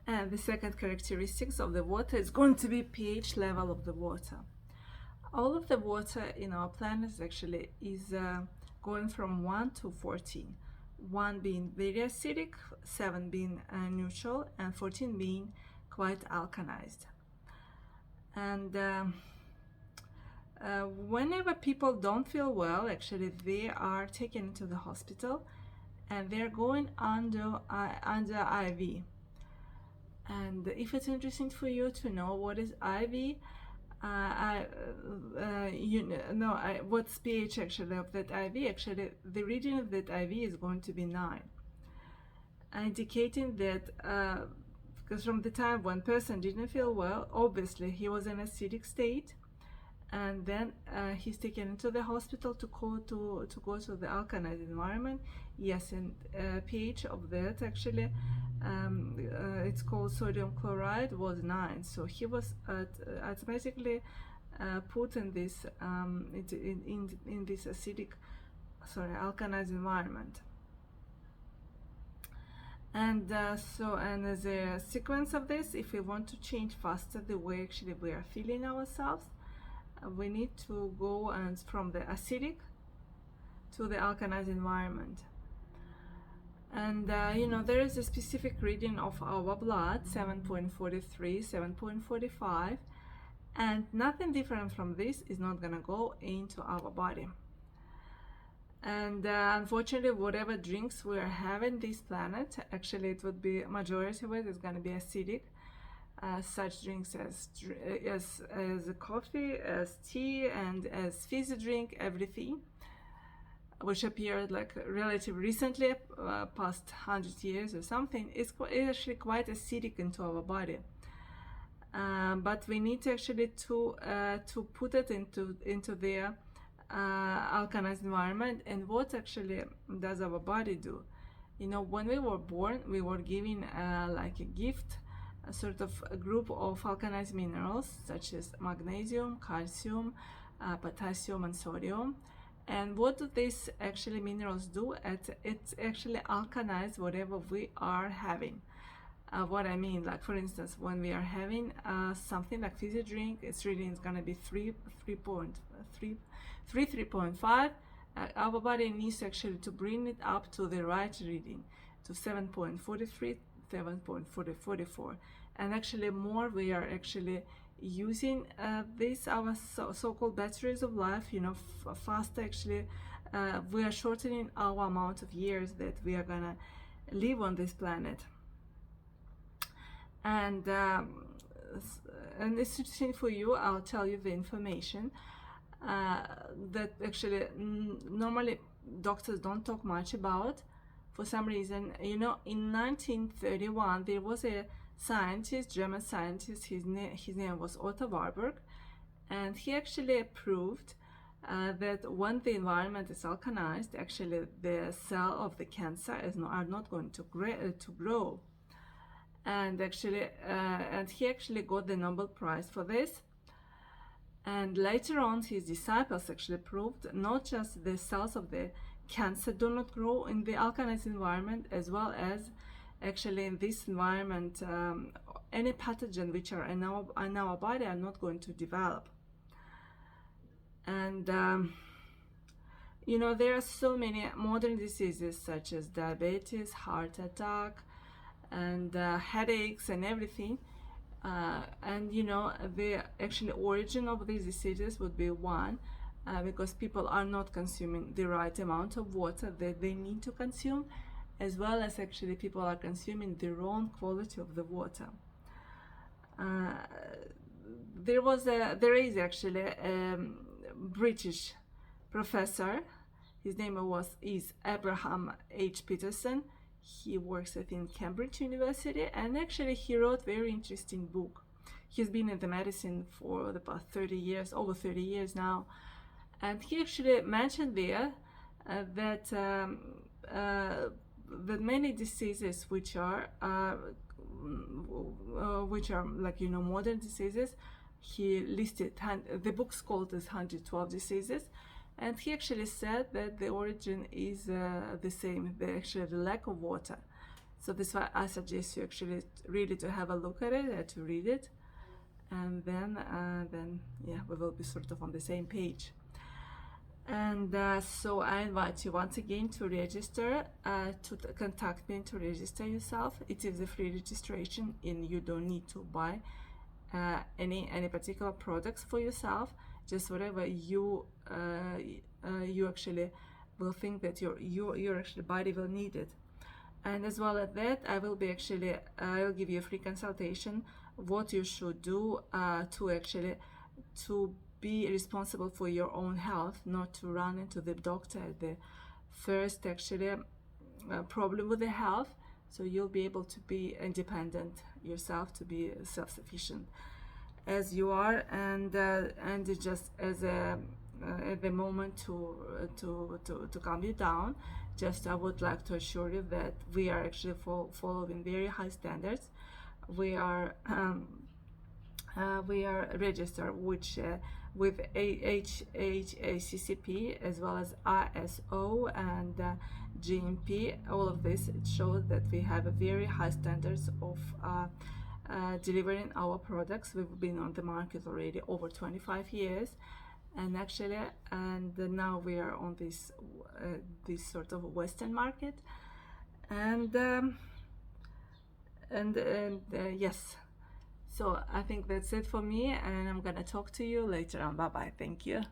And the second characteristics of the water is going to be pH level of the water. All of the water in our planet actually is going from 1 to 14. 1 being very acidic, 7 being neutral, and 14 being quite alkalized. And whenever people don't feel well, actually they are taken into the hospital and they're going under IV. And if it's interesting for you to know what is IV, what's pH actually of that IV, actually the reading of that IV is going to be 9, indicating that because from the time one person didn't feel well, obviously he was in acidic state, and then he's taken into the hospital to go to the alkaline environment. Yes, and pH of that actually it's called sodium chloride was 9, so he was automatically put in this in this alkalized environment. And and as a sequence of this, if we want to change faster the way actually we are feeling ourselves, we need to go and from the acidic to the alkalized environment. And there is a specific reading of our blood, 7.43, 7.45, and nothing different from this is not gonna go into our body. And unfortunately, whatever drinks we are having this planet, actually it would be majority of it is going to be acidic. Such drinks as coffee, as tea, and as fizzy drink, everything, which appeared like relatively recently, past 100 years or something, is actually quite acidic into our body. But we need to actually to put it into their alkalized environment. And what actually does our body do? When we were born, we were given like a gift, a sort of a group of alkalized minerals such as magnesium, calcium, potassium, and sodium. And what do these actually minerals do? It actually alkalize whatever we are having. What I mean, like for instance, when we are having something like fizzy drink, its reading is going to be 3.5. Our body needs actually to bring it up to the right reading, to 7.43, 7.44. And actually more we are actually using this, our so-called batteries of life, faster actually, we are shortening our amount of years that we are gonna live on this planet. And it's interesting for you, I'll tell you the information that actually normally doctors don't talk much about. For some reason, in 1931 there was a scientist, German scientist, his name was Otto Warburg, and he actually proved that when the environment is alkalized, actually the cell of the cancer are not going to grow. And actually, and he actually got the Nobel Prize for this. And later on, his disciples actually proved not just the cells of the cancer do not grow in the alkalized environment, as well as actually in this environment, any pathogen which are in our body are not going to develop. And there are so many modern diseases such as diabetes, heart attack, and headaches and everything. And the actual origin of these diseases would be one, because people are not consuming the right amount of water that they need to consume, as well as actually people are consuming the wrong quality of the water. There is actually a British professor. His name is Abraham H. Peterson. He works at Cambridge University, and actually he wrote very interesting book. He's been in the medicine for the past 30 years, over 30 years now, and he actually mentioned there that many diseases which are like modern diseases, he listed the book's called as 112 diseases. And he actually said that the origin is the same, the lack of water. So this is why I suggest you actually really to have a look at it, to read it, and then yeah, we will be sort of on the same page. And so I invite you once again to register, to contact me to register yourself. It is a free registration, and you don't need to buy any particular products for yourself. Just whatever you you actually will think that your actually body will need it. And as well as that, I will be actually I'll give you a free consultation what you should do to actually to be responsible for your own health, not to run into the doctor at the first actually problem with the health. So you'll be able to be independent yourself, to be self-sufficient as you are, and just as a at the moment to calm you down, just I would like to assure you that we are actually following very high standards. We are registered which with HACCP as well as ISO and GMP. All of this, it shows that we have a very high standards of delivering our products. We've been on the market already over 25 years, and actually, and now we are on this this sort of Western market, and yes. So I think that's it for me, and I'm gonna talk to you later on. Bye bye. Thank you.